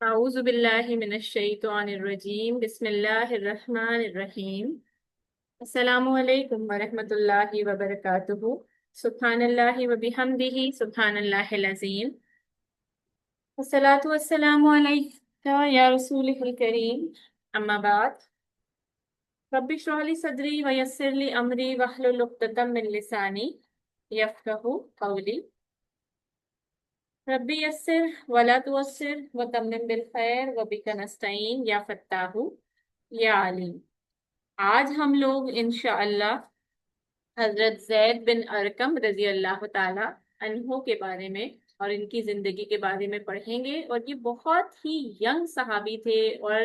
اعوذ باللہ من الشیطان الرجیم بسم اللہ الرحمن الرحیم السلام علیکم ورحمۃ اللہ وبرکاتہ سبحان اللہ وبحمدہ سبحان اللہ العظیم والصلاة والسلام علیک یا رسول الکریم اما بعد رب اشرح لی صدری ویسر لی امری واحلل عقدۃ من لسانی یفقہوا قولی ربی یسر ولا تعسر وتمم بالخیر وبک نستعین یا فتاح یا علیم۔ آج ہم لوگ انشاءاللہ حضرت زید بن ارقم رضی اللہ تعالی عنہ کے بارے میں اور ان کی زندگی کے بارے میں پڑھیں گے، اور یہ بہت ہی ینگ صحابی تھے، اور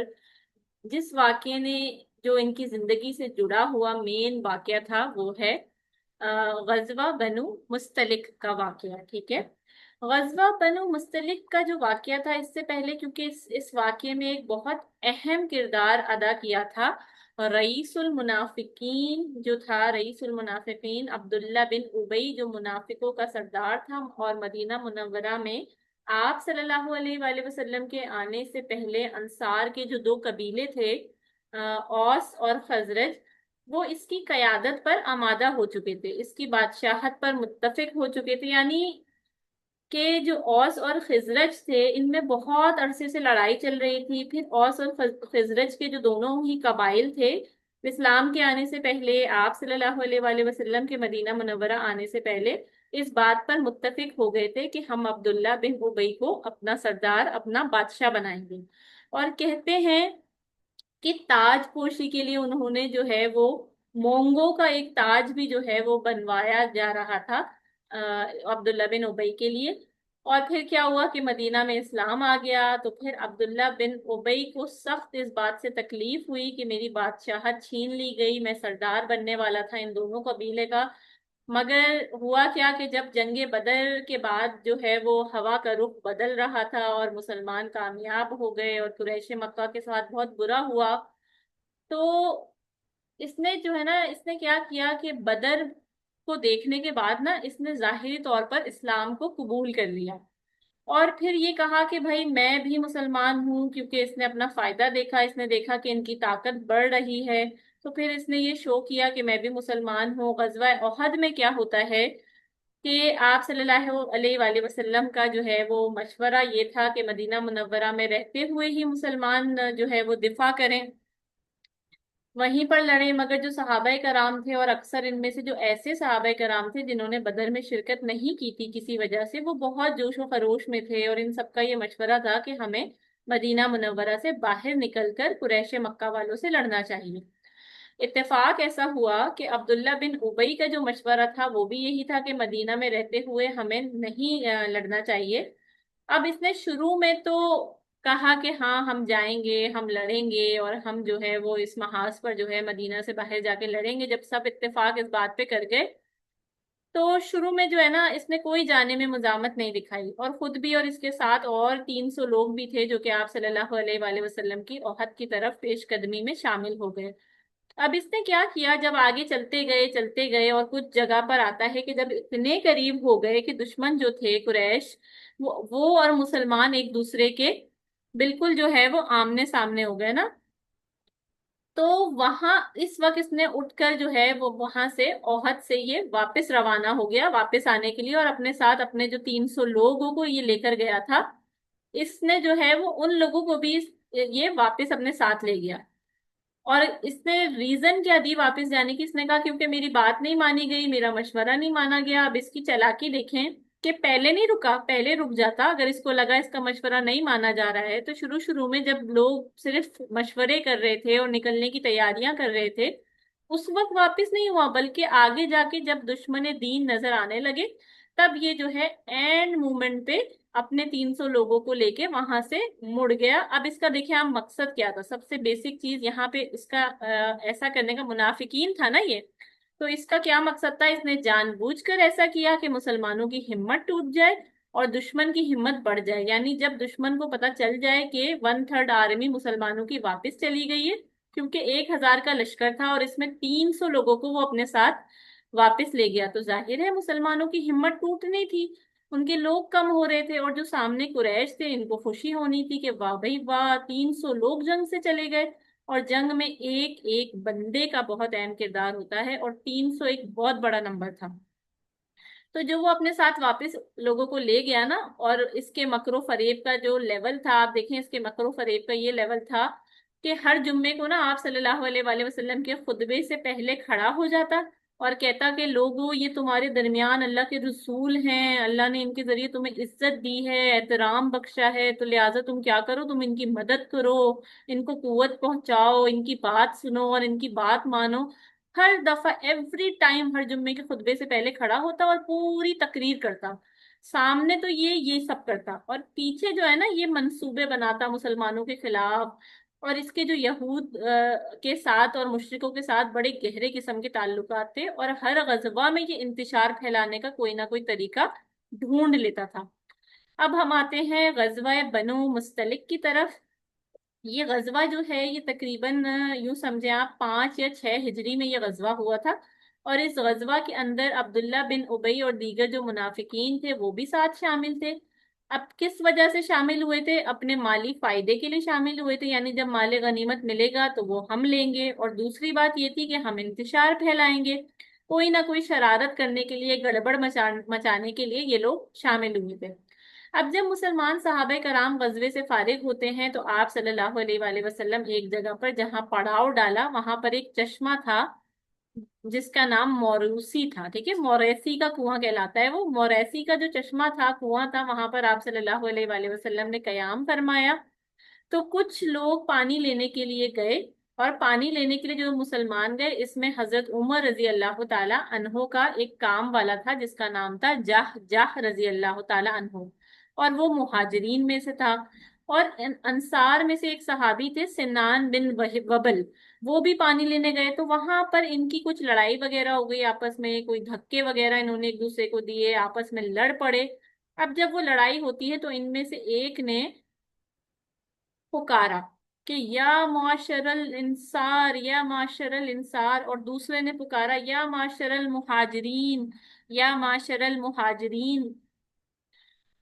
جس واقعے نے جو ان کی زندگی سے جڑا ہوا مین واقعہ تھا وہ ہے غزوہ بنو مستلق کا واقعہ۔ ٹھیک ہے، غزوہ بنو مستلق کا جو واقعہ تھا، اس سے پہلے کیونکہ اس واقعے میں ایک بہت اہم کردار ادا کیا تھا رئیس المنافقین جو تھا، رئیس المنافقین عبداللہ بن ابی، جو منافقوں کا سردار تھا، اور مدینہ منورہ میں آپ صلی اللہ علیہ وآلہ وسلم کے آنے سے پہلے انصار کے جو دو قبیلے تھے، اوس اور خزرج، وہ اس کی قیادت پر آمادہ ہو چکے تھے، اس کی بادشاہت پر متفق ہو چکے تھے۔ یعنی کہ جو اوس اور خزرج تھے، ان میں بہت عرصے سے لڑائی چل رہی تھی۔ پھر اوس اور خزرج کے جو دونوں ہی قبائل تھے، اسلام کے آنے سے پہلے، آپ صلی اللہ علیہ وآلہ وسلم کے مدینہ منورہ آنے سے پہلے اس بات پر متفق ہو گئے تھے کہ ہم عبداللہ بن ابی کو اپنا سردار، اپنا بادشاہ بنائیں گے۔ اور کہتے ہیں کہ تاج پوشی کے لیے انہوں نے جو ہے وہ مونگوں کا ایک تاج بھی جو ہے وہ بنوایا جا رہا تھا عبداللہ بن ابی کے لیے۔ اور پھر کیا ہوا کہ مدینہ میں اسلام آ گیا، تو پھر عبداللہ بن ابی کو سخت اس بات سے تکلیف ہوئی کہ میری بادشاہت چھین لی گئی، میں سردار بننے والا تھا ان دونوں قبیلے کا۔ مگر ہوا کیا کہ جب جنگ بدر کے بعد جو ہے وہ ہوا کا رخ بدل رہا تھا اور مسلمان کامیاب ہو گئے اور قریش مکہ کے ساتھ بہت برا ہوا، تو اس نے جو ہے نا، اس نے کیا کیا کہ بدر کو دیکھنے کے بعد نا، اس نے ظاہری طور پر اسلام کو قبول کر لیا، اور پھر یہ کہا کہ بھائی میں بھی مسلمان ہوں، کیونکہ اس نے اپنا فائدہ دیکھا، اس نے دیکھا کہ ان کی طاقت بڑھ رہی ہے، تو پھر اس نے یہ شو کیا کہ میں بھی مسلمان ہوں۔ غزوہ احد میں کیا ہوتا ہے کہ آپ صلی اللہ علیہ وآلہ وسلم کا جو ہے وہ مشورہ یہ تھا کہ مدینہ منورہ میں رہتے ہوئے ہی مسلمان جو ہے وہ دفاع کریں، وہیں پر لڑیں۔ مگر جو صحابہ کرام تھے، اور اکثر ان میں سے جو ایسے صحابہ کرام تھے جنہوں نے بدر میں شرکت نہیں کی تھی کسی وجہ سے، وہ بہت جوش و خروش میں تھے، اور ان سب کا یہ مشورہ تھا کہ ہمیں مدینہ منورہ سے باہر نکل کر قریش مکہ والوں سے لڑنا چاہیے۔ اتفاق ایسا ہوا کہ عبداللہ بن ابی کا جو مشورہ تھا وہ بھی یہی تھا کہ مدینہ میں رہتے ہوئے ہمیں نہیں لڑنا چاہیے۔ اب اس نے شروع میں تو کہا کہ ہاں ہم جائیں گے، ہم لڑیں گے، اور ہم جو ہے وہ اس محاذ پر جو ہے مدینہ سے باہر جا کے لڑیں گے۔ جب سب اتفاق اس بات پہ کر گئے، تو شروع میں جو ہے نا، اس نے کوئی جانے میں مزاحمت نہیں دکھائی، اور خود بھی اور اس کے ساتھ اور 300 لوگ بھی تھے جو کہ آپ صلی اللہ علیہ وآلہ وسلم کی احد کی طرف پیش قدمی میں شامل ہو گئے۔ اب اس نے کیا کیا، جب آگے چلتے گئے اور کچھ جگہ پر آتا ہے کہ جب اتنے قریب ہو گئے کہ دشمن جو تھے قریش، وہ اور مسلمان ایک دوسرے کے بالکل جو ہے وہ آمنے سامنے ہو گئے نا، تو وہاں اس وقت اس نے اٹھ کر جو ہے وہ وہاں سے احد سے یہ واپس روانہ ہو گیا، واپس آنے کے لیے، اور اپنے ساتھ اپنے جو 300 لوگوں کو یہ لے کر گیا تھا، اس نے جو ہے وہ ان لوگوں کو بھی یہ واپس اپنے ساتھ لے گیا۔ اور اس نے ریزن کیا دی واپس جانے کی، اس نے کہا کیونکہ میری بات نہیں مانی گئی، میرا مشورہ نہیں مانا گیا۔ اب اس کی چالاکی دیکھیں کہ پہلے نہیں رکا، پہلے رک جاتا اگر اس کو لگا اس کا مشورہ نہیں مانا جا رہا ہے، تو شروع میں جب لوگ صرف مشورے کر رہے تھے اور نکلنے کی تیاریاں کر رہے تھے، اس وقت واپس نہیں ہوا، بلکہ آگے جا کے جب دشمن دین نظر آنے لگے، تب یہ جو ہے اینڈ مومنٹ پہ اپنے 300 لوگوں کو لے کے وہاں سے مڑ گیا۔ اب اس کا دیکھیں آپ مقصد کیا تھا، سب سے بیسک چیز یہاں پہ اس کا ایسا کرنے کا، منافقین تھا نا یہ، تو اس کا کیا مقصد تھا؟ اس نے جان بوجھ کر ایسا کیا کہ مسلمانوں کی ہمت ٹوٹ جائے اور دشمن کی ہمت بڑھ جائے۔ یعنی جب دشمن کو پتا چل جائے کہ 1/3 آرمی مسلمانوں کی واپس چلی گئی ہے، کیونکہ 1000 کا لشکر تھا اور اس میں 300 لوگوں کو وہ اپنے ساتھ واپس لے گیا، تو ظاہر ہے مسلمانوں کی ہمت ٹوٹنی تھی۔ ان کے لوگ کم ہو رہے تھے، اور جو سامنے قریش تھے ان کو خوشی ہونی تھی کہ واہ بھائی واہ، 300 لوگ جنگ سے چلے گئے۔ اور جنگ میں ایک ایک بندے کا بہت اہم کردار ہوتا ہے، اور 300 ایک بہت بڑا نمبر تھا۔ تو جو وہ اپنے ساتھ واپس لوگوں کو لے گیا نا، اور اس کے مکر و فریب کا جو لیول تھا، آپ دیکھیں اس کے مکر و فریب کا یہ لیول تھا کہ ہر جمعے کو نا آپ صلی اللہ علیہ وآلہ وسلم کے خطبے سے پہلے کھڑا ہو جاتا اور کہتا کہ لوگوں، یہ تمہارے درمیان اللہ کے رسول ہیں، اللہ نے ان کے ذریعے تمہیں عزت دی ہے، احترام بخشا ہے، تو لہٰذا تم کیا کرو، تم ان کی مدد کرو، ان کو قوت پہنچاؤ، ان کی بات سنو اور ان کی بات مانو۔ ہر دفعہ ایوری ٹائم ہر جمعے کے خطبے سے پہلے کھڑا ہوتا اور پوری تقریر کرتا، سامنے تو یہ سب کرتا، اور پیچھے جو ہے نا یہ منصوبے بناتا مسلمانوں کے خلاف، اور اس کے جو یہود کے ساتھ اور مشرکوں کے ساتھ بڑے گہرے قسم کے تعلقات تھے، اور ہر غزوہ میں یہ انتشار پھیلانے کا کوئی نہ کوئی طریقہ ڈھونڈ لیتا تھا۔ اب ہم آتے ہیں غزوہ بنو مستلق کی طرف۔ یہ غزوہ جو ہے یہ تقریباً یوں سمجھیں آپ 5 یا 6 ہجری میں یہ غزوہ ہوا تھا، اور اس غزوہ کے اندر عبداللہ بن ابی اور دیگر جو منافقین تھے وہ بھی ساتھ شامل تھے۔ اب کس وجہ سے شامل ہوئے تھے؟ اپنے مالی فائدے کے لیے شامل ہوئے تھے، یعنی جب مال غنیمت ملے گا تو وہ ہم لیں گے، اور دوسری بات یہ تھی کہ ہم انتشار پھیلائیں گے، کوئی نہ کوئی شرارت کرنے کے لیے، گڑبڑ مچانے کے لیے یہ لوگ شامل ہوئے تھے۔ اب جب مسلمان صحابہ کرام غزوے سے فارغ ہوتے ہیں تو آپ صلی اللہ علیہ وآلہ وسلم ایک جگہ پر جہاں پڑاؤ ڈالا، وہاں پر ایک چشمہ تھا جس کا نام موروثی تھا، ٹھیک ہے، موریسی کا کنواں کہلاتا ہے وہ، موریسی کا جو چشمہ تھا، کنواں تھا، وہاں پر آپ صلی اللہ علیہ وآلہ وسلم نے قیام فرمایا۔ تو کچھ لوگ پانی لینے کے لیے گئے، اور پانی لینے کے لیے جو مسلمان گئے اس میں حضرت عمر رضی اللہ تعالی عنہ کا ایک کام والا تھا جس کا نام تھا جاہ، جاہ رضی اللہ تعالی عنہ، اور وہ مہاجرین میں سے تھا۔ اور انصار میں سے ایک صحابی تھے سنان بن وبل، وہ بھی پانی لینے گئے، تو وہاں پر ان کی کچھ لڑائی وغیرہ ہو گئی آپس میں، کوئی دھکے وغیرہ انہوں نے ایک دوسرے کو دیے، آپس میں لڑ پڑے۔ اب جب وہ لڑائی ہوتی ہے تو ان میں سے ایک نے پکارا کہ یا معاشر الانصار، یا معاشر الانصار، اور دوسرے نے پکارا یا معاشر المہاجرین، یا معاشر المہاجرین،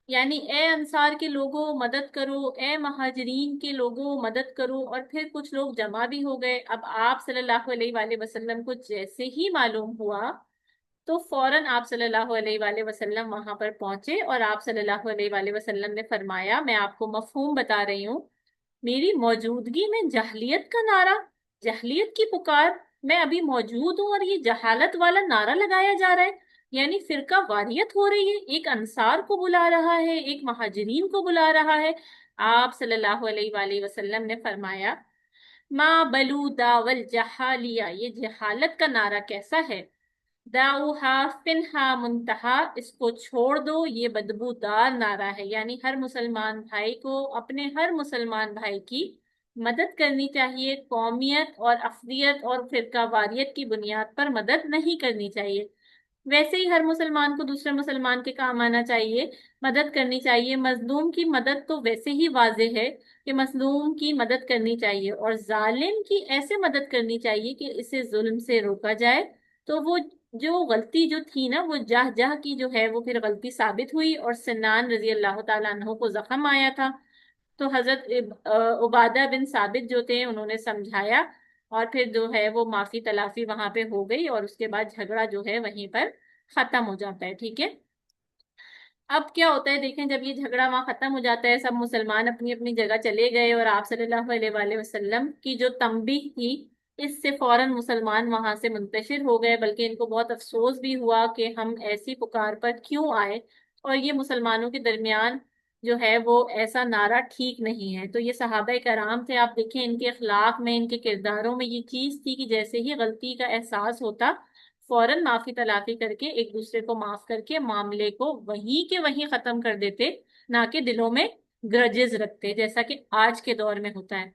یعنی اے انصار کے لوگوں مدد کرو، اے مہاجرین کے لوگوں مدد کرو، اور پھر کچھ لوگ جمع بھی ہو گئے۔ اب آپ صلی اللہ علیہ وآلہ وسلم کو جیسے ہی معلوم ہوا تو فوراً آپ صلی اللہ علیہ وآلہ وسلم وہاں پر پہنچے، اور آپ صلی اللہ علیہ وآلہ وسلم نے فرمایا، میں آپ کو مفہوم بتا رہی ہوں، میری موجودگی میں جہلیت کا نعرہ، جہلیت کی پکار، میں ابھی موجود ہوں اور یہ جہالت والا نعرہ لگایا جا رہا ہے، یعنی فرقہ واریت ہو رہی ہے، ایک انصار کو بلا رہا ہے، ایک مہاجرین کو بلا رہا ہے۔ آپ صلی اللہ علیہ وآلہ وسلم نے فرمایا ما بلو داول جہالیہ، یہ جہالت کا نعرہ کیسا ہے، داؤہا فنہا منتہا، اس کو چھوڑ دو، یہ بدبودار نعرہ ہے، یعنی ہر مسلمان بھائی کو اپنے ہر مسلمان بھائی کی مدد کرنی چاہیے، قومیت اور اقلیت اور فرقہ واریت کی بنیاد پر مدد نہیں کرنی چاہیے۔ ویسے ہی ہر مسلمان کو دوسرے مسلمان کے کام آنا چاہیے، مدد کرنی چاہیے، مظلوم کی مدد تو ویسے ہی واضح ہے کہ مظلوم کی مدد کرنی چاہیے، اور ظالم کی ایسے مدد کرنی چاہیے کہ اسے ظلم سے روکا جائے۔ تو وہ جو غلطی جو تھی نا، وہ جاہ جاہ کی جو ہے وہ پھر غلطی ثابت ہوئی، اور سنان رضی اللہ تعالیٰ عنہ کو زخم آیا تھا، تو حضرت عبادہ بن ثابت جو تھے انہوں نے سمجھایا، اور پھر جو ہے وہ معافی تلافی وہاں پہ ہو گئی، اور اس کے بعد جھگڑا جو ہے وہیں پر ختم ہو جاتا ہے، ٹھیک ہے۔ اب کیا ہوتا ہے دیکھیں، جب یہ جھگڑا وہاں ختم ہو جاتا ہے، سب مسلمان اپنی اپنی جگہ چلے گئے، اور آپ صلی اللہ علیہ وآلہ وسلم کی جو تنبیہ تھی اس سے فوراً مسلمان وہاں سے منتشر ہو گئے، بلکہ ان کو بہت افسوس بھی ہوا کہ ہم ایسی پکار پر کیوں آئے، اور یہ مسلمانوں کے درمیان جو ہے وہ ایسا نعرہ ٹھیک نہیں ہے۔ تو یہ صحابہ کرام تھے، آپ دیکھیں ان کے اخلاق میں، ان کے کرداروں میں یہ چیز تھی کہ جیسے ہی غلطی کا احساس ہوتا فوراً معافی تلافی کر کے ایک دوسرے کو معاف کر کے معاملے کو وہیں کے وہیں ختم کر دیتے، نہ کہ دلوں میں گرجز رکھتے جیسا کہ آج کے دور میں ہوتا ہے۔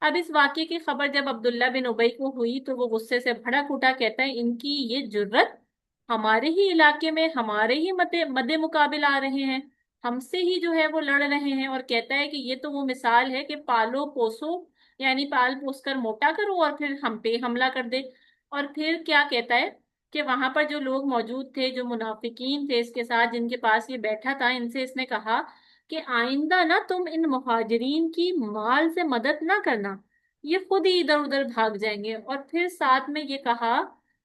اب اس واقعے کی خبر جب عبداللہ بن ابی کو ہوئی تو وہ غصے سے بھڑک اٹھا، کہتا ہے ان کی یہ جرت ہمارے ہی علاقے میں ہمارے ہی مد مقابل آ رہے ہیں، ہم سے ہی جو ہے وہ لڑ رہے ہیں، اور کہتا ہے کہ یہ تو وہ مثال ہے کہ پالو پوسو، یعنی پال پوس کر موٹا کرو اور پھر ہم پہ حملہ کر دے۔ اور پھر کیا کہتا ہے کہ وہاں پر جو لوگ موجود تھے، جو منافقین تھے اس کے ساتھ، جن کے پاس یہ بیٹھا تھا، ان سے اس نے کہا کہ آئندہ نا تم ان مہاجرین کی مال سے مدد نہ کرنا، یہ خود ہی ادھر ادھر بھاگ جائیں گے۔ اور پھر ساتھ میں یہ کہا،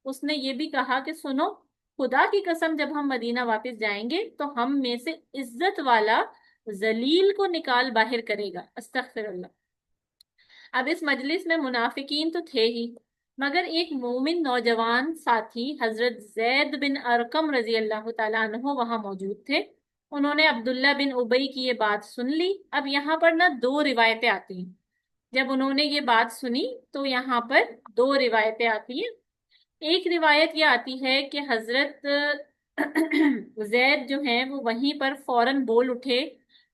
اس نے یہ بھی کہا کہ سنو، خدا کی قسم جب ہم مدینہ واپس جائیں گے تو ہم میں سے عزت والا ذلیل کو نکال باہر کرے گا۔ استغفر اللہ۔ اب اس مجلس میں منافقین تو تھے ہی، مگر ایک مومن نوجوان ساتھی حضرت زید بن ارقم رضی اللہ تعالیٰ عنہ وہاں موجود تھے۔ انہوں نے عبداللہ بن ابی کی یہ بات سن لی۔ اب یہاں پر نا دو روایتیں آتی ہیں۔ جب انہوں نے یہ بات سنی تو یہاں پر دو روایتیں آتی ہیں۔ ایک روایت یہ آتی ہے کہ حضرت زید جو ہیں وہ وہیں پر فوراً بول اٹھے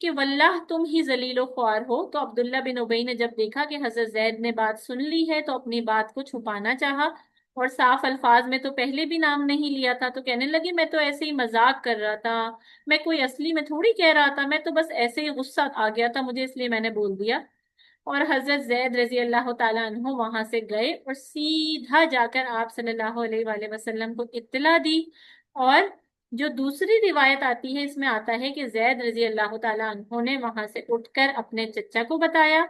کہ واللہ تم ہی ذلیل و خوار ہو۔ تو عبداللہ بن ابی نے جب دیکھا کہ حضرت زید نے بات سن لی ہے تو اپنی بات کو چھپانا چاہا، اور صاف الفاظ میں تو پہلے بھی نام نہیں لیا تھا، تو کہنے لگے میں تو ایسے ہی مذاق کر رہا تھا، میں کوئی اصلی میں تھوڑی کہہ رہا تھا، میں تو بس ایسے ہی غصہ آ گیا تھا مجھے، اس لیے میں نے بول دیا۔ اور حضرت زید رضی اللہ تعالیٰ عنہ وہاں سے گئے اور سیدھا جا کر آپ صلی اللہ علیہ وآلہ وسلم کو اطلاع دی۔ اور جو دوسری روایت آتی ہے اس میں آتا ہے کہ زید رضی اللہ تعالیٰ عنہ نے وہاں سے اٹھ کر اپنے چچا کو بتایا،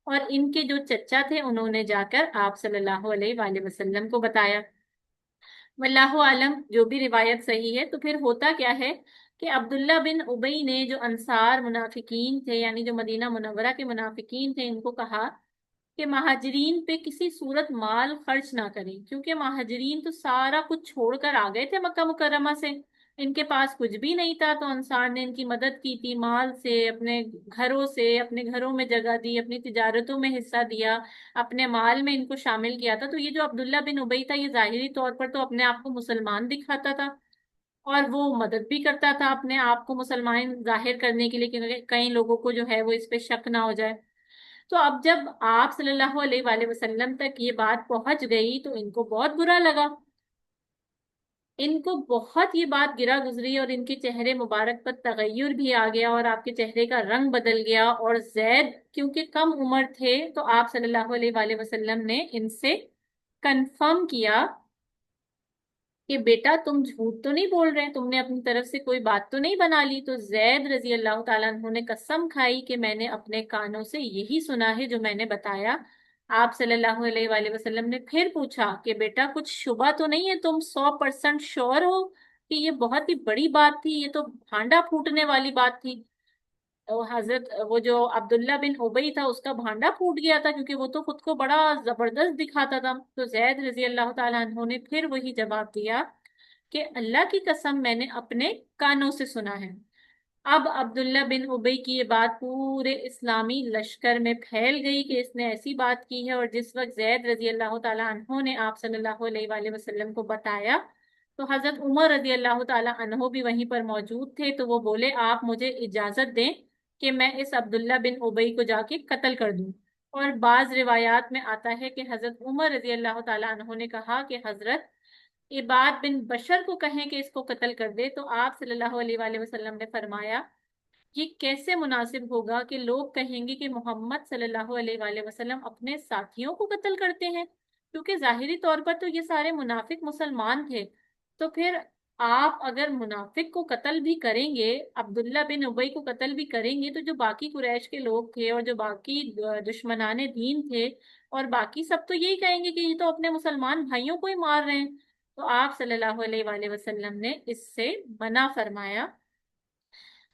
اور ان کے جو چچا تھے انہوں نے جا کر آپ صلی اللہ علیہ وآلہ وسلم کو بتایا۔ واللہ عالم جو بھی روایت صحیح ہے۔ تو پھر ہوتا کیا ہے کہ عبداللہ بن ابی نے جو انصار منافقین تھے، یعنی جو مدینہ منورہ کے منافقین تھے، ان کو کہا کہ مہاجرین پہ کسی صورت مال خرچ نہ کریں، کیونکہ مہاجرین تو سارا کچھ چھوڑ کر آ گئے تھے مکہ مکرمہ سے، ان کے پاس کچھ بھی نہیں تھا، تو انصار نے ان کی مدد کی تھی، مال سے، اپنے گھروں سے، اپنے گھروں میں جگہ دی، اپنی تجارتوں میں حصہ دیا، اپنے مال میں ان کو شامل کیا تھا۔ تو یہ جو عبداللہ بن ابی تھا، یہ ظاہری طور پر تو اپنے آپ کو مسلمان دکھاتا تھا، اور وہ مدد بھی کرتا تھا اپنے آپ کو مسلمان ظاہر کرنے کے لیے، کہ کئی لوگوں کو جو ہے وہ اس پہ شک نہ ہو جائے۔ تو اب جب آپ صلی اللہ علیہ وآلہ وسلم تک یہ بات پہنچ گئی تو ان کو بہت برا لگا، ان کو بہت یہ بات گرا گزری، اور ان کے چہرے مبارک پر تغیر بھی آ گیا، اور آپ کے چہرے کا رنگ بدل گیا۔ اور زید کیونکہ کم عمر تھے تو آپ صلی اللہ علیہ وآلہ وسلم نے ان سے کنفرم کیا کہ بیٹا تم جھوٹ تو نہیں بول رہے، تم نے اپنی طرف سے کوئی بات تو نہیں بنا لی۔ تو زید رضی اللہ تعالیٰ عنہ نے قسم کھائی کہ میں نے اپنے کانوں سے یہی سنا ہے جو میں نے بتایا۔ آپ صلی اللہ علیہ وآلہ وسلم نے پھر پوچھا کہ بیٹا کچھ شبہ تو نہیں ہے، تم 100% شور ہو کہ یہ بہت ہی بڑی بات تھی، یہ تو بھانڈا پھوٹنے والی بات تھی؟ حضرت وہ جو عبداللہ بن ابی تھا اس کا بھانڈا پھوٹ گیا تھا، کیونکہ وہ تو خود کو بڑا زبردست دکھاتا تھا۔ تو زید رضی اللہ تعالیٰ عنہ نے پھر وہی جواب دیا کہ اللہ کی قسم میں نے اپنے کانوں سے سنا ہے۔ اب عبداللہ بن ابی کی یہ بات پورے اسلامی لشکر میں پھیل گئی کہ اس نے ایسی بات کی ہے، اور جس وقت زید رضی اللہ تعالیٰ عنہ نے آپ صلی اللہ علیہ وآلہ وسلم کو بتایا تو حضرت عمر رضی اللہ تعالیٰ عنہ بھی وہیں پر موجود تھے، تو وہ بولے آپ مجھے اجازت دیں کہ میں اس عبداللہ بن ابی کو جا کے قتل کر دوں۔ اور بعض روایات میں آتا ہے کہ حضرت عمر رضی اللہ تعالیٰ عنہ نے کہا کہ حضرت عباد بن بشر کو کہیں کہ اس کو قتل کر دے، تو آپ صلی اللہ علیہ وآلہ وسلم نے فرمایا یہ کیسے مناسب ہوگا کہ لوگ کہیں گے کہ محمد صلی اللہ علیہ وآلہ وسلم اپنے ساتھیوں کو قتل کرتے ہیں، کیونکہ ظاہری طور پر تو یہ سارے منافق مسلمان تھے، تو پھر آپ اگر منافق کو قتل بھی کریں گے، عبداللہ بن ابی کو قتل بھی کریں گے، تو جو باقی قریش کے لوگ تھے اور جو باقی دشمنان دین تھے اور باقی سب تو یہی کہیں گے کہ یہ تو اپنے مسلمان بھائیوں کو ہی مار رہے ہیں۔ تو آپ صلی اللہ علیہ وآلہ وسلم نے اس سے منع فرمایا۔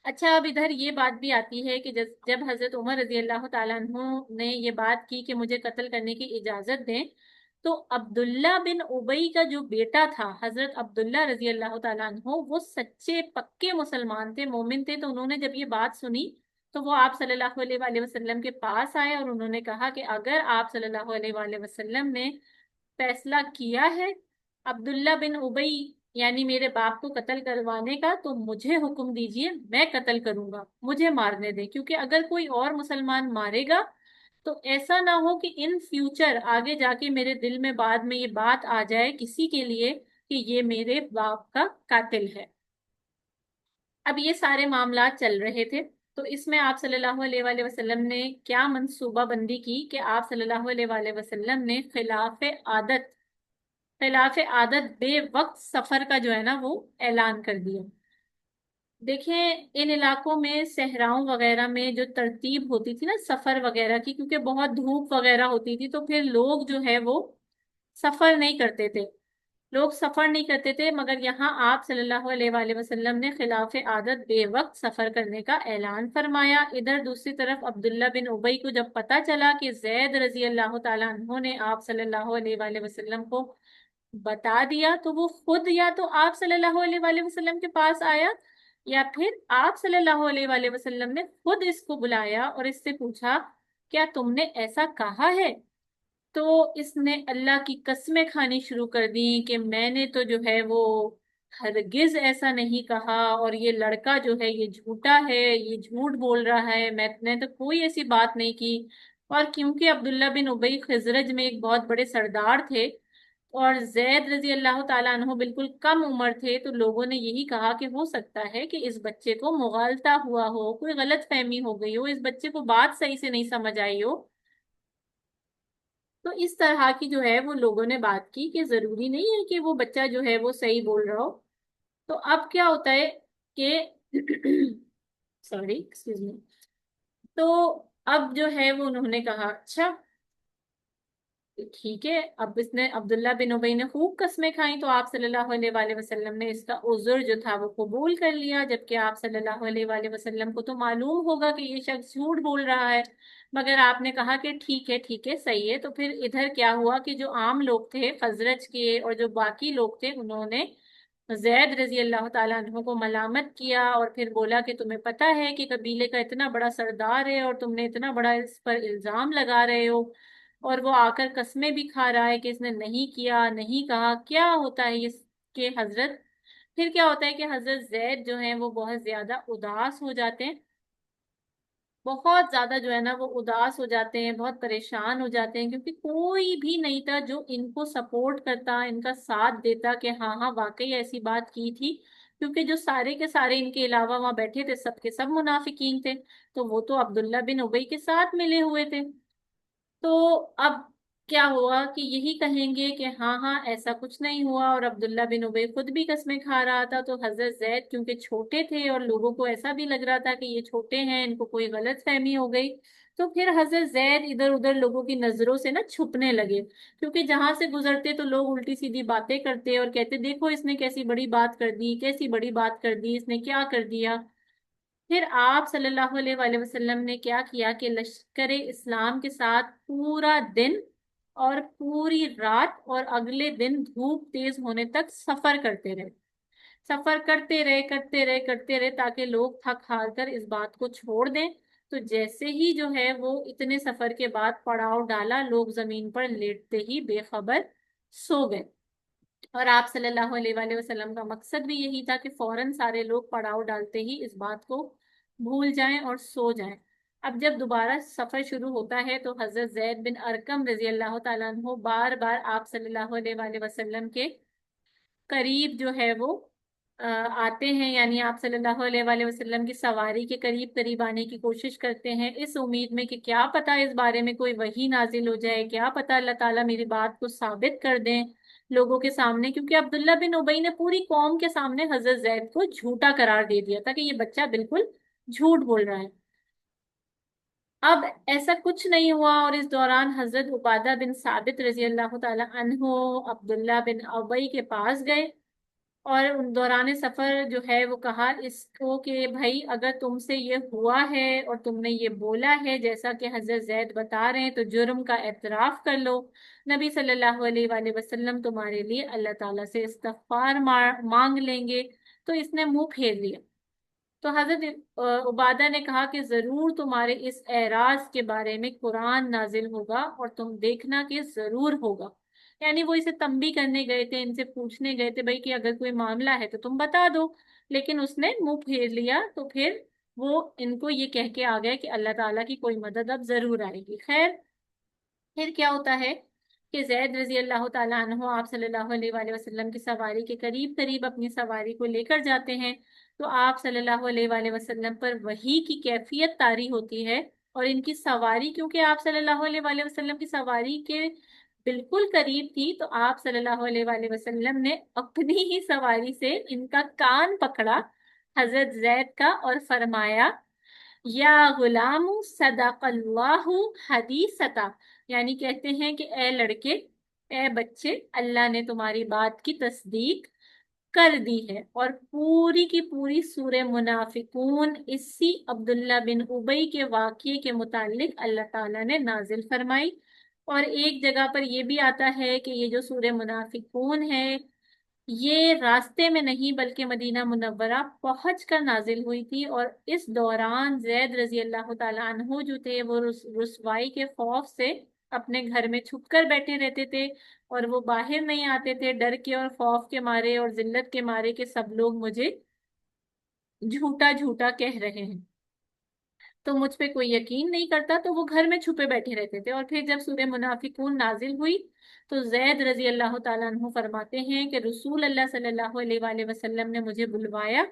اچھا، اب ادھر یہ بات بھی آتی ہے کہ جب حضرت عمر رضی اللہ تعالیٰ عنہ نے یہ بات کی کہ مجھے قتل کرنے کی اجازت دیں، تو عبداللہ بن ابی کا جو بیٹا تھا حضرت عبداللہ رضی اللہ تعالیٰ عنہ، وہ سچے پکے مسلمان تھے، مومن تھے۔ تو انہوں نے جب یہ بات سنی تو وہ آپ صلی اللہ علیہ وآلہ وسلم کے پاس آئے، اور انہوں نے کہا کہ اگر آپ صلی اللہ علیہ وآلہ وسلم نے فیصلہ کیا ہے عبداللہ بن ابی یعنی میرے باپ کو قتل کروانے کا، تو مجھے حکم دیجئے، میں قتل کروں گا، مجھے مارنے دیں، کیونکہ اگر کوئی اور مسلمان مارے گا تو ایسا نہ ہو کہ ان فیوچر آگے جا کے میرے دل میں بعد میں یہ بات آ جائے کسی کے لیے کہ یہ میرے باپ کا قاتل ہے۔ اب یہ سارے معاملات چل رہے تھے، تو اس میں آپ صلی اللہ علیہ وآلہ وسلم نے کیا منصوبہ بندی کی کہ آپ صلی اللہ علیہ وآلہ وسلم نے خلاف عادت خلاف عادت بے وقت سفر کا جو ہے نا وہ اعلان کر دیا۔ دیکھیں ان علاقوں میں صحراؤں وغیرہ میں جو ترتیب ہوتی تھی نا سفر وغیرہ کی، کیونکہ بہت دھوپ وغیرہ ہوتی تھی تو پھر لوگ جو ہے وہ سفر نہیں کرتے تھے، لوگ سفر نہیں کرتے تھے، مگر یہاں آپ صلی اللہ علیہ وآلہ وسلم نے خلاف عادت بے وقت سفر کرنے کا اعلان فرمایا۔ ادھر دوسری طرف عبداللہ بن ابی کو جب پتا چلا کہ زید رضی اللہ تعالیٰ عنہ نے آپ صلی اللہ علیہ وآلہ وسلم کو بتا دیا، تو وہ خود یا تو آپ صلی اللہ علیہ وآلہ وسلم کے پاس آیا، یا پھر آپ صلی اللہ علیہ وآلہ وسلم نے خود اس کو بلایا اور اس سے پوچھا کیا تم نے ایسا کہا ہے؟ تو اس نے اللہ کی قسمیں کھانی شروع کر دی کہ میں نے تو جو ہے وہ ہرگز ایسا نہیں کہا، اور یہ لڑکا جو ہے یہ جھوٹا ہے، یہ جھوٹ بول رہا ہے، میں نے تو کوئی ایسی بات نہیں کی۔ اور کیونکہ عبداللہ بن ابی خزرج میں ایک بہت بڑے سردار تھے، اور زید رضی اللہ تعالیٰ عنہ بالکل کم عمر تھے، تو لوگوں نے یہی کہا کہ ہو سکتا ہے کہ اس بچے کو مغالطہ ہوا ہو، کوئی غلط فہمی ہو گئی ہو، اس بچے کو بات صحیح سے نہیں سمجھ آئی ہو۔ تو اس طرح کی جو ہے وہ لوگوں نے بات کی کہ ضروری نہیں ہے کہ وہ بچہ جو ہے وہ صحیح بول رہا ہو۔ تو اب کیا ہوتا ہے کہ سوری ایکسکیوز می، تو اب جو ہے وہ انہوں نے کہا اچھا ٹھیک ہے، اب اس نے عبداللہ بن ابی نے خوب قسمیں کھائیں، تو آپ صلی اللہ علیہ وآلہ وسلم نے اس کا عذر جو تھا وہ قبول کر لیا، جبکہ آپ صلی اللہ علیہ وآلہ وسلم کو تو معلوم ہوگا کہ یہ شخص جھوٹ بول رہا ہے، مگر آپ نے کہا کہ ٹھیک ہے صحیح ہے۔ تو پھر ادھر کیا ہوا کہ جو عام لوگ تھے خزرج کے اور جو باقی لوگ تھے، انہوں نے زید رضی اللہ تعالیٰ عنہ کو ملامت کیا اور پھر بولا کہ تمہیں پتہ ہے کہ قبیلے کا اتنا بڑا سردار ہے اور تم نے اتنا بڑا اس پر الزام لگا رہے ہو، اور وہ آ کر قسمیں بھی کھا رہا ہے کہ اس نے نہیں کیا، نہیں کہا۔ کیا ہوتا ہے اس کے حضرت، پھر کیا ہوتا ہے کہ حضرت زید جو ہیں وہ بہت زیادہ اداس ہو جاتے ہیں، بہت زیادہ جو ہے نا وہ اداس ہو جاتے ہیں، بہت پریشان ہو جاتے ہیں، کیونکہ کوئی بھی نہیں تھا جو ان کو سپورٹ کرتا، ان کا ساتھ دیتا کہ ہاں ہاں واقعی ایسی بات کی تھی، کیونکہ جو سارے کے سارے ان کے علاوہ وہاں بیٹھے تھے سب کے سب منافقین تھے، تو وہ تو عبداللہ بن ابی کے ساتھ ملے ہوئے تھے۔ تو اب کیا ہوا کہ یہی کہیں گے کہ ہاں ہاں ایسا کچھ نہیں ہوا، اور عبداللہ بن ابی خود بھی قسمیں کھا رہا تھا، تو حضرت زید کیونکہ چھوٹے تھے اور لوگوں کو ایسا بھی لگ رہا تھا کہ یہ چھوٹے ہیں، ان کو کوئی غلط فہمی ہو گئی، تو پھر حضرت زید ادھر ادھر لوگوں کی نظروں سے نا چھپنے لگے، کیونکہ جہاں سے گزرتے تو لوگ الٹی سیدھی باتیں کرتے اور کہتے دیکھو اس نے کیسی بڑی بات کر دی، کیسی بڑی بات کر دی، اس نے کیا کر دیا۔ پھر آپ صلی اللہ علیہ وآلہ وسلم نے کیا کیا کہ لشکر اسلام کے ساتھ پورا دن اور پوری رات اور اگلے دن دھوپ تیز ہونے تک سفر کرتے رہے، سفر کرتے رہے تاکہ لوگ تھک ہار کر اس بات کو چھوڑ دیں۔ تو جیسے ہی جو ہے وہ اتنے سفر کے بعد پڑاؤ ڈالا، لوگ زمین پر لیٹتے ہی بے خبر سو گئے، اور آپ صلی اللہ علیہ وآلہ وسلم کا مقصد بھی یہی تھا کہ فوراً سارے لوگ پڑاؤ ڈالتے ہی اس بات کو بھول جائیں اور سو جائیں۔ اب جب دوبارہ سفر شروع ہوتا ہے تو حضرت زید بن ارقم رضی اللہ تعالیٰ عنہ بار بار آپ صلی اللہ علیہ وآلہ وسلم کے قریب جو ہے وہ آتے ہیں، یعنی آپ صلی اللہ علیہ وآلہ وسلم کی سواری کے قریب قریب آنے کی کوشش کرتے ہیں، اس امید میں کہ کیا پتہ اس بارے میں کوئی وحی نازل ہو جائے، کیا پتہ اللہ تعالیٰ میری بات کو ثابت کر دیں لوگوں کے سامنے، کیونکہ عبداللہ بن ابی نے پوری قوم کے سامنے حضرت زید کو جھوٹا قرار دے دیا تھا کہ یہ بچہ بالکل جھوٹ بول رہا ہے۔ اب ایسا کچھ نہیں ہوا، اور اس دوران حضرت عبادہ بن ثابت رضی اللہ تعالی عنہ عبداللہ بن ابی کے پاس گئے، اور ان دوران سفر جو ہے وہ کہا اس کو کہ بھائی اگر تم سے یہ ہوا ہے اور تم نے یہ بولا ہے جیسا کہ حضرت زید بتا رہے ہیں تو جرم کا اعتراف کر لو، نبی صلی اللہ علیہ وآلہ وسلم تمہارے لیے اللہ تعالیٰ سے استغفار مانگ لیں گے۔ تو اس نے منہ پھیر لیا، تو حضرت عبادہ نے کہا کہ ضرور تمہارے اس اعراض کے بارے میں قرآن نازل ہوگا اور تم دیکھنا کہ ضرور ہوگا، یعنی وہ اسے تنبیہ کرنے گئے تھے، ان سے پوچھنے گئے تھے بھائی کہ اگر کوئی معاملہ ہے تو تم بتا دو، لیکن اس نے منہ پھیر لیا، تو پھر وہ ان کو یہ کہہ کے آ گیا کہ اللہ تعالیٰ کی کوئی مدد اب ضرور آئے گی۔ خیر پھر کیا ہوتا ہے کہ زید رضی اللہ تعالیٰ عنہ آپ صلی اللہ علیہ وآلہ وسلم کی سواری کے قریب قریب اپنی سواری کو لے کر جاتے ہیں، تو آپ صلی اللہ علیہ وآلہ وسلم پر وحی کی کیفیت طاری ہوتی ہے، اور ان کی سواری، کیونکہ آپ صلی اللہ علیہ وآلہ وسلم کی سواری کے بالکل قریب تھی تو آپ صلی اللہ علیہ وآلہ وسلم نے اپنی ہی سواری سے ان کا کان پکڑا حضرت زید کا اور فرمایا یا غلام صدق اللہ حدیثتا، یعنی کہتے ہیں کہ اے لڑکے، اے بچے، اللہ نے تمہاری بات کی تصدیق کر دی ہے۔ اور پوری کی پوری سورہ منافقون اسی عبداللہ بن ابی کے واقعے کے متعلق اللہ تعالیٰ نے نازل فرمائی۔ اور ایک جگہ پر یہ بھی آتا ہے کہ یہ جو سورہ منافقون ہے یہ راستے میں نہیں بلکہ مدینہ منورہ پہنچ کر نازل ہوئی تھی، اور اس دوران زید رضی اللہ تعالیٰ عنہ جو تھے وہ رسوائی کے خوف سے اپنے گھر میں چھپ کر بیٹھے رہتے تھے، اور وہ باہر نہیں آتے تھے ڈر کے اور خوف کے مارے اور ذلت کے مارے کہ سب لوگ مجھے جھوٹا جھوٹا کہہ رہے ہیں، تو مجھ پہ کوئی یقین نہیں کرتا، تو وہ گھر میں چھپے بیٹھے رہتے تھے۔ اور پھر جب سورہ منافقون نازل ہوئی تو زید رضی اللہ تعالیٰ عنہ فرماتے ہیں کہ رسول اللہ صلی اللہ علیہ وآلہ وسلم نے مجھے بلوایا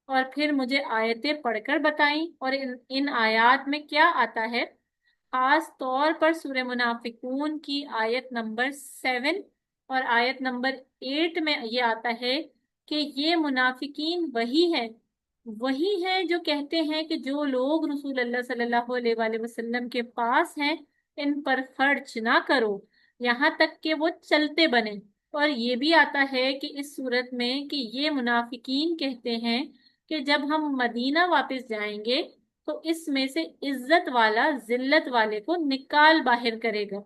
اور پھر مجھے آیتیں پڑھ کر بتائیں، اور ان آیات میں کیا آتا ہے، خاص طور پر سورہ منافقون کی آیت نمبر 7 اور آیت نمبر 8 میں یہ آتا ہے کہ یہ منافقین وہی ہیں جو کہتے ہیں کہ جو لوگ رسول اللہ صلی اللہ علیہ وآلہ وسلم کے پاس ہیں ان پر خرچ نہ کرو یہاں تک کہ وہ چلتے بنے۔ اور یہ بھی آتا ہے کہ اس صورت میں کہ یہ منافقین کہتے ہیں کہ جب ہم مدینہ واپس جائیں گے تو اس میں سے عزت والا ذلت والے کو نکال باہر کرے گا،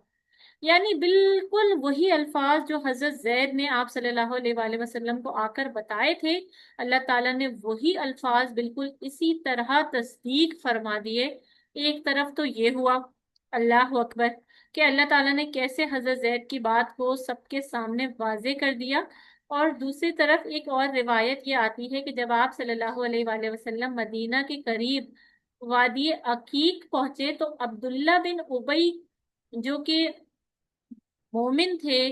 یعنی بالکل وہی الفاظ جو حضرت زید نے آپ صلی اللہ علیہ وآلہ وسلم کو آ کر بتائے تھے، اللہ تعالیٰ نے وہی الفاظ بالکل اسی طرح تصدیق فرما دیے۔ ایک طرف تو یہ ہوا، اللہ اکبر، کہ اللہ تعالیٰ نے کیسے حضرت زید کی بات کو سب کے سامنے واضح کر دیا، اور دوسری طرف ایک اور روایت یہ آتی ہے کہ جب آپ صلی اللہ علیہ وآلہ وسلم مدینہ کے قریب وادی عقیق پہنچے تو عبداللہ بن ابی جو کہ مومن تھے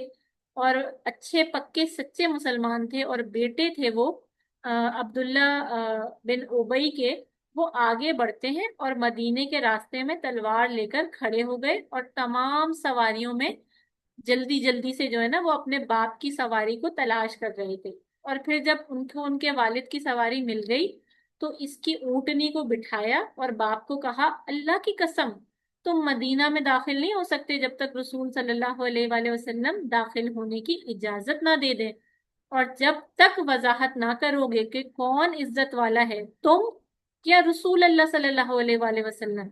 اور اچھے پکے سچے مسلمان تھے اور بیٹے تھے وہ عبداللہ بن ابی کے، وہ آگے بڑھتے ہیں اور مدینے کے راستے میں تلوار لے کر کھڑے ہو گئے، اور تمام سواریوں میں جلدی جلدی سے جو ہے نا وہ اپنے باپ کی سواری کو تلاش کر رہے تھے۔ اور پھر جب ان کو ان کے والد کی سواری مل گئی تو اس کی اونٹنی کو بٹھایا اور باپ کو کہا اللہ کی قسم تم مدینہ میں داخل نہیں ہو سکتے جب تک رسول صلی اللہ علیہ وآلہ وسلم داخل ہونے کی اجازت نہ دے دیں، اور جب تک وضاحت نہ کرو گے کہ کون عزت والا ہے تم یا رسول اللہ صلی اللہ علیہ وآلہ وسلم۔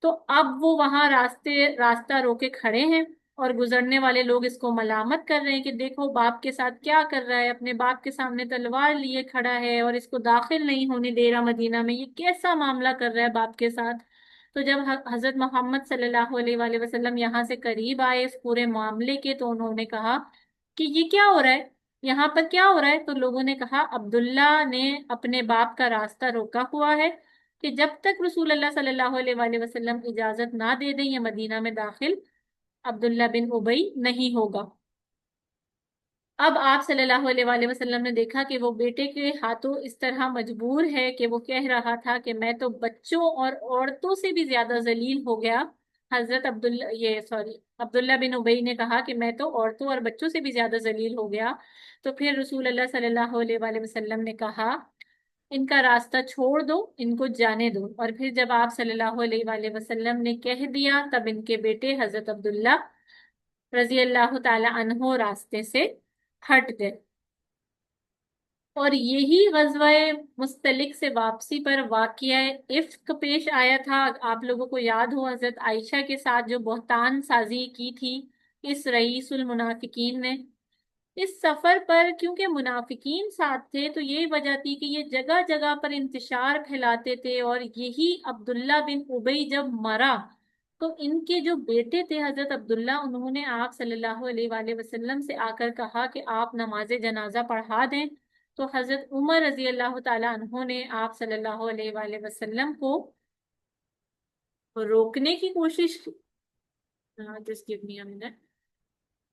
تو اب وہ وہاں راستہ روکے کھڑے ہیں اور گزرنے والے لوگ اس کو ملامت کر رہے ہیں کہ دیکھو باپ کے ساتھ کیا کر رہا ہے، اپنے باپ کے سامنے تلوار لیے کھڑا ہے اور اس کو داخل نہیں ہونے دے رہا مدینہ میں، یہ کیسا معاملہ کر رہا ہے باپ کے ساتھ۔ تو جب حضرت محمد صلی اللہ علیہ وآلہ وسلم یہاں سے قریب آئے اس پورے معاملے کے تو انہوں نے کہا کہ یہ کیا ہو رہا ہے، یہاں پر کیا ہو رہا ہے؟ تو لوگوں نے کہا عبداللہ نے اپنے باپ کا راستہ روکا ہوا ہے کہ جب تک رسول اللہ صلی اللہ علیہ وآلہ وسلم اجازت نہ دے دیں یہ مدینہ میں داخل عبداللہ بن ابی نہیں ہوگا۔ اب آپ صلی اللہ علیہ وآلہ وسلم نے دیکھا کہ وہ بیٹے کے ہاتھوں اس طرح مجبور ہے کہ وہ کہہ رہا تھا کہ میں تو بچوں اور عورتوں سے بھی زیادہ ذلیل ہو گیا۔ عبداللہ بن ابی نے کہا کہ میں تو عورتوں اور بچوں سے بھی زیادہ ذلیل ہو گیا۔ تو پھر رسول اللہ صلی اللہ علیہ وآلہ وسلم نے کہا ان کا راستہ چھوڑ دو، ان کو جانے دو۔ اور پھر جب آپ صلی اللہ علیہ وآلہ وسلم نے کہہ دیا تب ان کے بیٹے حضرت عبداللہ رضی اللہ تعالی عنہ راستے سے ہٹ گئے۔ اور یہی غزوہ مستلق سے واپسی پر واقعہ افک پیش آیا تھا۔ آپ لوگوں کو یاد ہو حضرت عائشہ کے ساتھ جو بہتان سازی کی تھی اس رئیس المنافقین نے۔ اس سفر پر کیونکہ منافقین ساتھ تھے تو یہی وجہ تھی کہ یہ جگہ جگہ پر انتشار پھیلاتے تھے، اور یہی عبداللہ بن ابی جب مرا تو ان کے جو بیٹے تھے حضرت عبداللہ انہوں نے آپ صلی اللہ علیہ وآلہ وسلم سے آ کر کہا کہ آپ نماز جنازہ پڑھا دیں، تو حضرت عمر رضی اللہ تعالیٰ عنہ نے آپ صلی اللہ علیہ وآلہ وسلم کو روکنے کی کوشش کی۔ Just give me a minute.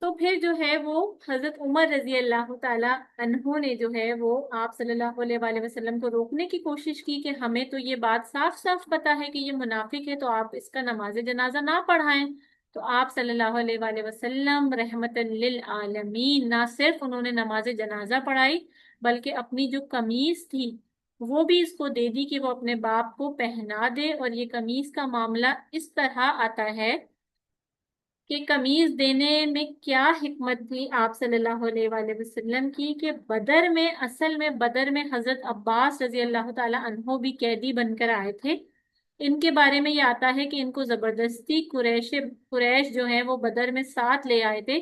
تو پھر جو ہے وہ حضرت عمر رضی اللہ تعالیٰ عنہ نے جو ہے وہ آپ صلی اللہ علیہ وآلہ وسلم کو روکنے کی کوشش کی کہ ہمیں تو یہ بات صاف صاف پتا ہے کہ یہ منافق ہے تو آپ اس کا نماز جنازہ نہ پڑھائیں۔ تو آپ صلی اللہ علیہ وآلہ وسلم رحمت للعالمین نہ صرف انہوں نے نماز جنازہ پڑھائی، بلکہ اپنی جو قمیص تھی وہ بھی اس کو دے دی کہ وہ اپنے باپ کو پہنا دے۔ اور یہ قمیص کا معاملہ اس طرح آتا ہے کہ قمیض دینے میں کیا حکمت تھی آپ صلی اللہ علیہ وآلہ وسلم کی، کہ بدر میں، اصل میں بدر میں حضرت عباس رضی اللہ تعالی عنہ بھی قیدی بن کر آئے تھے۔ ان کے بارے میں یہ آتا ہے کہ ان کو زبردستی قریش جو ہے وہ بدر میں ساتھ لے آئے تھے۔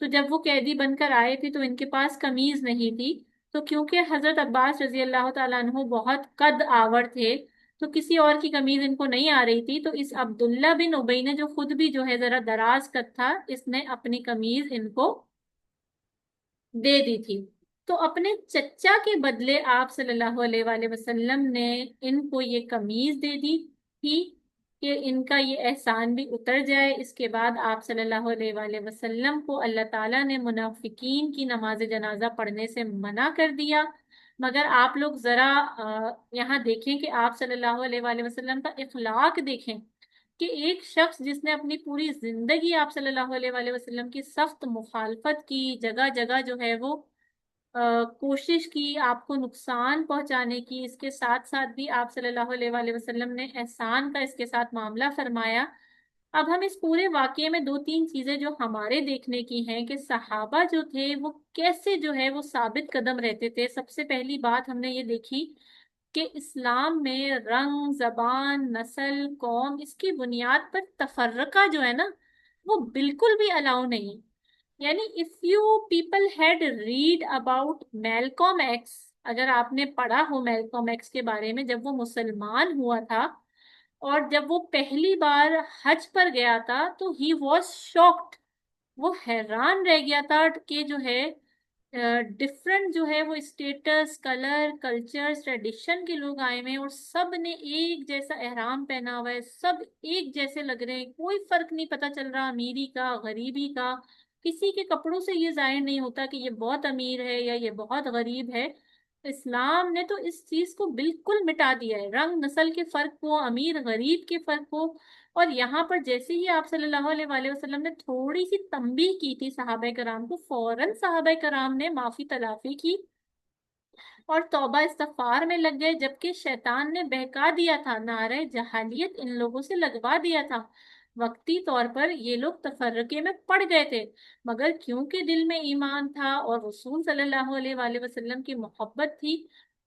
تو جب وہ قیدی بن کر آئے تھے تو ان کے پاس قمیض نہیں تھی، تو کیونکہ حضرت عباس رضی اللہ تعالیٰ عنہ بہت قد آور تھے تو کسی اور کی قمیض ان کو نہیں آ رہی تھی، تو اس عبداللہ بن ابی نے، جو خود بھی جو ہے ذرا دراز قد تھا، اس نے اپنی قمیض ان کو دے دی تھی۔ تو اپنے چچا کے بدلے آپ صلی اللہ علیہ وآلہ وسلم نے ان کو یہ قمیض دے دی تھی کہ ان کا یہ احسان بھی اتر جائے۔ اس کے بعد آپ صلی اللہ علیہ وآلہ وسلم کو اللہ تعالیٰ نے منافقین کی نماز جنازہ پڑھنے سے منع کر دیا۔ مگر آپ لوگ ذرا یہاں دیکھیں کہ آپ صلی اللہ علیہ وآلہ وسلم کا اخلاق دیکھیں کہ ایک شخص جس نے اپنی پوری زندگی آپ صلی اللہ علیہ وآلہ وسلم کی سخت مخالفت کی، جگہ جگہ جو ہے وہ کوشش کی آپ کو نقصان پہنچانے کی، اس کے ساتھ ساتھ بھی آپ صلی اللہ علیہ وآلہ وسلم نے احسان کا اس کے ساتھ معاملہ فرمایا۔ اب ہم اس پورے واقعے میں دو تین چیزیں جو ہمارے دیکھنے کی ہیں کہ صحابہ جو تھے وہ کیسے جو ہے وہ ثابت قدم رہتے تھے۔ سب سے پہلی بات ہم نے یہ دیکھی کہ اسلام میں رنگ، زبان، نسل، قوم، اس کی بنیاد پر تفرقہ جو ہے نا وہ بالکل بھی الاؤ نہیں۔ یعنی if you people had read about Malcolm X, اگر آپ نے پڑھا ہو میلکوم ایکس کے بارے میں، جب وہ مسلمان ہوا تھا اور جب وہ پہلی بار حج پر گیا تھا تو ہی واز شاکڈ، وہ حیران رہ گیا تھا کہ جو ہے ڈفرنٹ جو ہے وہ اسٹیٹس، کلر، کلچر، ٹریڈیشن کے لوگ آئے ہوئے ہیں اور سب نے ایک جیسا احرام پہنا ہوا ہے، سب ایک جیسے لگ رہے ہیں، کوئی فرق نہیں پتہ چل رہا امیری کا، غریبی کا۔ کسی کے کپڑوں سے یہ ظاہر نہیں ہوتا کہ یہ بہت امیر ہے یا یہ بہت غریب ہے۔ اسلام نے تو اس چیز کو بالکل مٹا دیا ہے، رنگ نسل کے فرق ہو، امیر غریب کے فرق ہو۔ اور یہاں پر جیسے ہی آپ صلی اللہ علیہ وآلہ وسلم نے تھوڑی سی تنبیہ کی تھی صحابہ کرام کو، فوراً صحابہ کرام نے معافی تلافی کی اور توبہ استغفار میں لگ گئے، جبکہ شیطان نے بہکا دیا تھا، نعرہ جہالیت ان لوگوں سے لگوا دیا تھا۔ وقتی طور پر یہ لوگ تفرقے میں پڑ گئے تھے، مگر کیونکہ دل میں ایمان تھا اور رسول صلی اللہ علیہ وآلہ وسلم کی محبت تھی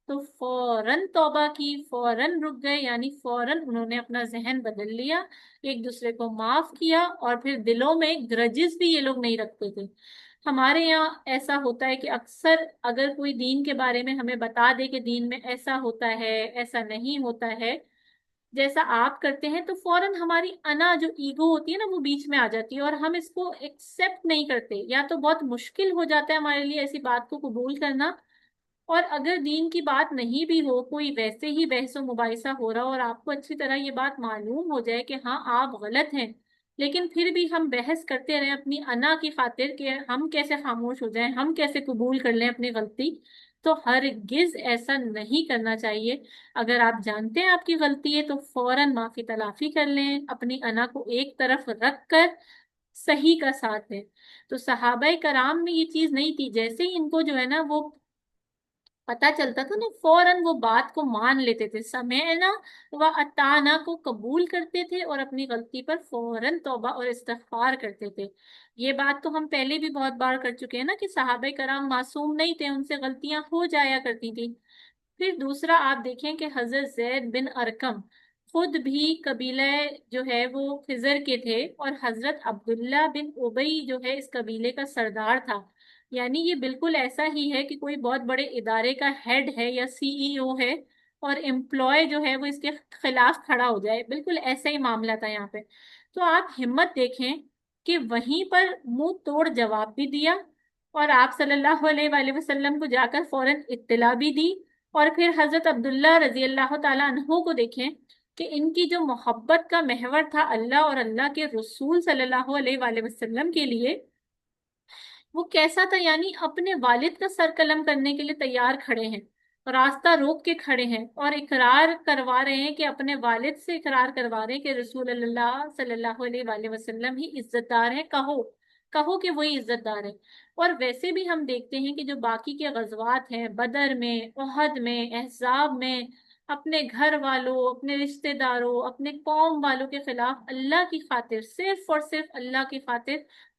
تو فوراً توبہ کی، فوراً رک گئے، یعنی فوراً انہوں نے اپنا ذہن بدل لیا، ایک دوسرے کو معاف کیا، اور پھر دلوں میں گرجز بھی یہ لوگ نہیں رکھتے تھے۔ ہمارے یہاں ایسا ہوتا ہے کہ اکثر اگر کوئی دین کے بارے میں ہمیں بتا دے کہ دین میں ایسا ہوتا ہے، ایسا نہیں ہوتا ہے جیسا آپ کرتے ہیں، تو فوراً ہماری انا جو ایگو ہوتی ہے نا وہ بیچ میں آ جاتی ہے اور ہم اس کو ایکسیپٹ نہیں کرتے، یا تو بہت مشکل ہو جاتا ہے ہمارے لیے ایسی بات کو قبول کرنا۔ اور اگر دین کی بات نہیں بھی ہو، کوئی ویسے ہی بحث و مباحثہ ہو رہا اور آپ کو اچھی طرح یہ بات معلوم ہو جائے کہ ہاں آپ غلط ہیں، لیکن پھر بھی ہم بحث کرتے رہیں اپنی انا کی خاطر کہ ہم کیسے خاموش ہو جائیں، ہم کیسے قبول کر لیں اپنی غلطی، تو ہرگز ایسا نہیں کرنا چاہیے۔ اگر آپ جانتے ہیں آپ کی غلطی ہے تو فوراً معافی تلافی کر لیں، اپنی انا کو ایک طرف رکھ کر صحیح کا ساتھ دیں۔ تو صحابہ کرام میں یہ چیز نہیں تھی، جیسے ہی ان کو جو ہے نا وہ پتا چلتا تھا نا فوراً وہ بات کو مان لیتے تھے، سمعنا و اطعنا کو قبول کرتے تھے اور اپنی غلطی پر فوراً توبہ اور استغفار کرتے تھے۔ یہ بات تو ہم پہلے بھی بہت بار کر چکے ہیں نا کہ صحابہ کرام معصوم نہیں تھے، ان سے غلطیاں ہو جایا کرتی تھی۔ پھر دوسرا آپ دیکھیں کہ حضرت زید بن ارقم خود بھی قبیلہ جو ہے وہ خزر کے تھے اور حضرت عبداللہ بن ابی جو ہے اس قبیلے کا سردار تھا۔ یعنی یہ بالکل ایسا ہی ہے کہ کوئی بہت بڑے ادارے کا ہیڈ ہے یا سی ای او ہے اور امپلائے جو ہے وہ اس کے خلاف کھڑا ہو جائے، بالکل ایسا ہی معاملہ تھا یہاں پہ۔ تو آپ ہمت دیکھیں کہ وہیں پر منہ توڑ جواب بھی دیا اور آپ صلی اللہ علیہ وآلہ وسلم کو جا کر فوراً اطلاع بھی دی، اور پھر حضرت عبداللہ رضی اللہ تعالیٰ عنہ کو دیکھیں کہ ان کی جو محبت کا محور تھا اللہ اور اللہ کے رسول صلی اللہ علیہ وآلہ وسلم کے لیے، وہ کیسا تھا، یعنی اپنے والد کا سر قلم کرنے کے لیے تیار کھڑے ہیں۔ راستہ روک کے کھڑے ہیں اور اقرار کروا رہے ہیں، کہ اپنے والد سے اقرار کروا رہے ہیں کہ رسول اللہ صلی اللہ علیہ وآلہ وسلم ہی عزت دار ہیں، کہو کہو کہ وہی عزت دار ہے۔ اور ویسے بھی ہم دیکھتے ہیں کہ جو باقی کے غزوات ہیں، بدر میں، احد میں، احزاب میں، اپنے گھر والوں، اپنے رشتہ داروں، اپنے قوم والوں کے خلاف اللہ کی خاطر، صرف اور صرف اللہ کی خاطر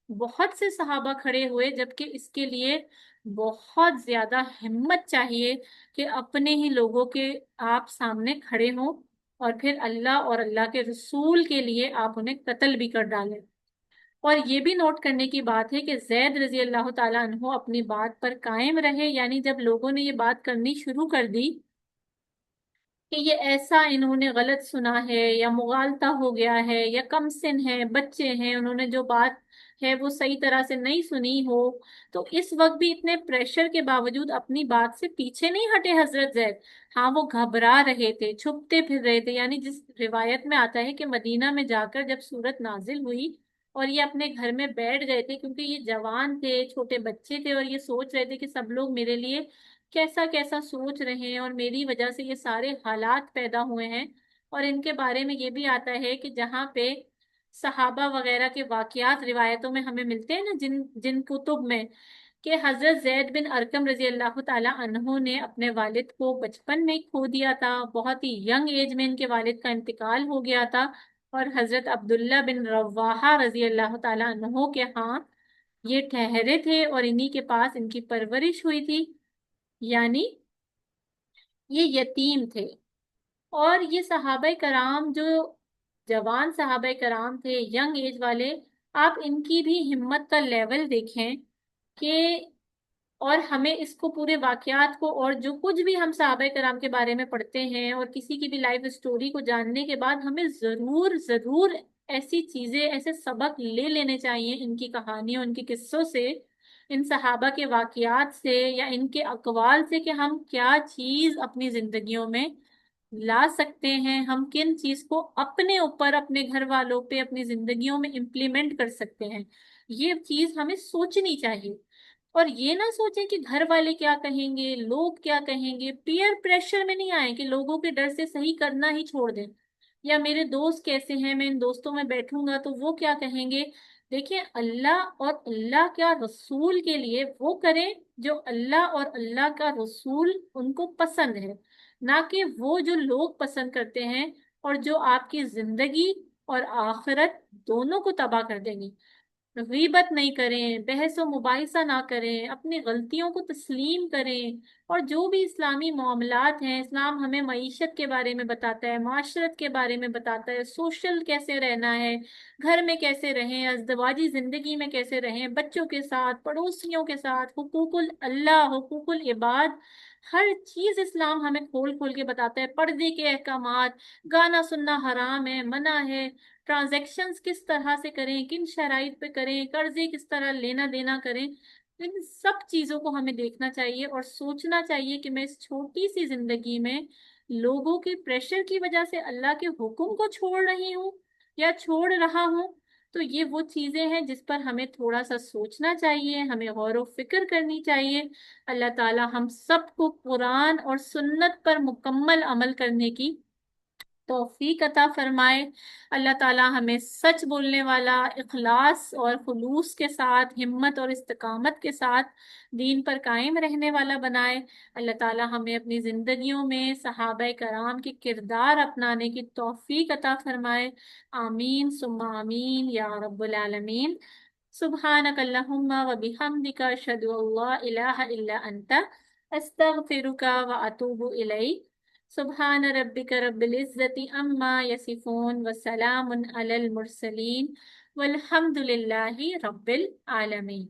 بہت سے صحابہ کھڑے ہوئے، جبکہ اس کے لیے بہت زیادہ ہمت چاہیے کہ اپنے ہی لوگوں کے آپ سامنے کھڑے ہوں، اور پھر اللہ اور اللہ کے رسول کے لیے آپ انہیں قتل بھی کر ڈالیں۔ اور یہ بھی نوٹ کرنے کی بات ہے کہ زید رضی اللہ تعالیٰ عنہ اپنی بات پر قائم رہے، یعنی جب لوگوں نے یہ بات کرنی شروع کر دی کہ یہ ایسا انہوں نے غلط سنا ہے، یا مغالطہ ہو گیا ہے، یا کم سن ہے، بچے ہیں، انہوں نے جو بات ہے وہ صحیح طرح سے نہیں سنی ہو، تو اس وقت بھی اتنے پریشر کے باوجود اپنی بات سے پیچھے نہیں ہٹے حضرت زید۔ ہاں، وہ گھبرا رہے تھے، چھپتے پھر رہے تھے، یعنی جس روایت میں آتا ہے کہ مدینہ میں جا کر جب سورت نازل ہوئی اور یہ اپنے گھر میں بیٹھ گئے تھے، کیونکہ یہ جوان تھے، چھوٹے بچے تھے، اور یہ سوچ رہے تھے کہ سب لوگ میرے لیے کیسا کیسا سوچ رہے ہیں، اور میری وجہ سے یہ سارے حالات پیدا ہوئے ہیں۔ اور ان کے بارے میں یہ بھی آتا ہے کہ جہاں پہ صحابہ وغیرہ کے واقعات روایتوں میں ہمیں ملتے ہیں نا، جن جن کتب میں، کہ حضرت زید بن ارکم رضی اللہ تعالی عنہ نے اپنے والد کو بچپن میں کھو دیا تھا، بہت ہی ینگ ایج میں ان کے والد کا انتقال ہو گیا تھا، اور حضرت عبداللہ بن رواحہ رضی اللہ تعالی عنہ کے ہاں یہ ٹھہرے تھے، اور انہی کے پاس ان کی پرورش ہوئی تھی، یعنی یہ یتیم تھے۔ اور یہ صحابہ کرام جو جوان صحابہ کرام تھے، ینگ ایج والے، آپ ان کی بھی ہمت کا لیول دیکھیں کہ، اور ہمیں اس کو پورے واقعات کو، اور جو کچھ بھی ہم صحابہ کرام کے بارے میں پڑھتے ہیں اور کسی کی بھی لائف اسٹوری کو جاننے کے بعد، ہمیں ضرور ضرور ایسی چیزیں، ایسے سبق لے لینے چاہیے ان کی کہانیوں، ان کے قصوں سے، ان صحابہ کے واقعات سے، یا ان کے اقوال سے، کہ ہم کیا چیز اپنی زندگیوں میں لا سکتے ہیں، ہم کن چیز کو اپنے اوپر، اپنے گھر والوں پہ، اپنی زندگیوں میں امپلیمنٹ کر سکتے ہیں۔ یہ چیز ہمیں سوچنی چاہیے، اور یہ نہ سوچیں کہ گھر والے کیا کہیں گے، لوگ کیا کہیں گے، پیئر پریشر میں نہیں آئیں کہ لوگوں کے ڈر سے صحیح کرنا ہی چھوڑ دیں، یا میرے دوست کیسے ہیں، میں ان دوستوں میں بیٹھوں گا تو وہ کیا کہیں گے۔ دیکھیں، اللہ اور اللہ کا رسول کے لیے وہ کریں جو اللہ اور اللہ کا رسول ان کو پسند ہے، نہ کہ وہ جو لوگ پسند کرتے ہیں، اور جو آپ کی زندگی اور آخرت دونوں کو تباہ کر دیں گی۔ غیبت نہیں کریں، بحث و مباحثہ نہ کریں، اپنی غلطیوں کو تسلیم کریں، اور جو بھی اسلامی معاملات ہیں، اسلام ہمیں معیشت کے بارے میں بتاتا ہے، معاشرت کے بارے میں بتاتا ہے، سوشل کیسے رہنا ہے، گھر میں کیسے رہیں، ازدواجی زندگی میں کیسے رہیں، بچوں کے ساتھ، پڑوسیوں کے ساتھ، حقوق اللہ، حقوق العباد، ہر چیز اسلام ہمیں کھول کھول کے بتاتا ہے۔ پردے کے احکامات، گانا سننا حرام ہے، منع ہے، ٹرانزیکشنز کس طرح سے کریں، کن شرائط پہ کریں، قرضے کس طرح لینا دینا کریں، ان سب چیزوں کو ہمیں دیکھنا چاہیے، اور سوچنا چاہیے کہ میں اس چھوٹی سی زندگی میں لوگوں کے پریشر کی وجہ سے اللہ کے حکم کو چھوڑ رہی ہوں یا چھوڑ رہا ہوں۔ تو یہ وہ چیزیں ہیں جس پر ہمیں تھوڑا سا سوچنا چاہیے، ہمیں غور و فکر کرنی چاہیے۔ اللہ تعالی ہم سب کو قرآن اور سنت پر مکمل عمل کرنے کی توفیق عطا فرمائے۔ اللہ تعالی ہمیں سچ بولنے والا، اخلاص اور خلوص کے ساتھ، ہمت اور استقامت کے ساتھ دین پر قائم رہنے والا بنائے۔ اللہ تعالی ہمیں اپنی زندگیوں میں صحابہ کرام کے کردار اپنانے کی توفیق عطا فرمائے۔ آمین ثم آمین یا رب العالمین۔ سبحانک اللہم و بحمدک، اشہد ان لا الہ الا انت، استغفرک و اتوب الیک۔ سبحان ربک رب العزت عما یصفون وسلام علی المرسلین والحمد للہ رب العالمین۔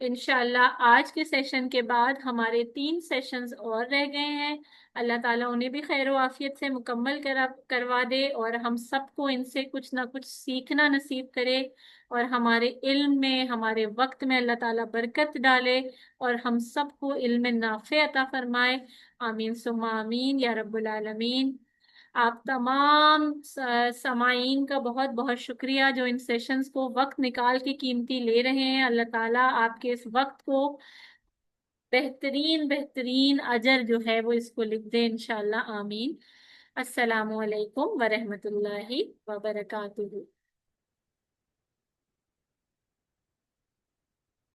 انشاءاللہ آج کے سیشن کے بعد ہمارے 3 سیشنز اور رہ گئے ہیں۔ اللہ تعالیٰ انہیں بھی خیر و عافیت سے مکمل کروا دے، اور ہم سب کو ان سے کچھ نہ کچھ سیکھنا نصیب کرے، اور ہمارے علم میں، ہمارے وقت میں اللہ تعالیٰ برکت ڈالے، اور ہم سب کو علم نافع عطا فرمائے۔ آمین ثم آمین یا رب العالمین۔ آپ تمام سامعین کا بہت بہت شکریہ جو ان سیشنز کو وقت نکال کے قیمتی لے رہے ہیں۔ اللہ تعالیٰ آپ کے اس وقت کو بہترین بہترین اجر جو ہے وہ اس کو لکھ دیں انشاءاللہ، آمین۔ السلام علیکم ورحمۃ اللہ وبرکاتہ۔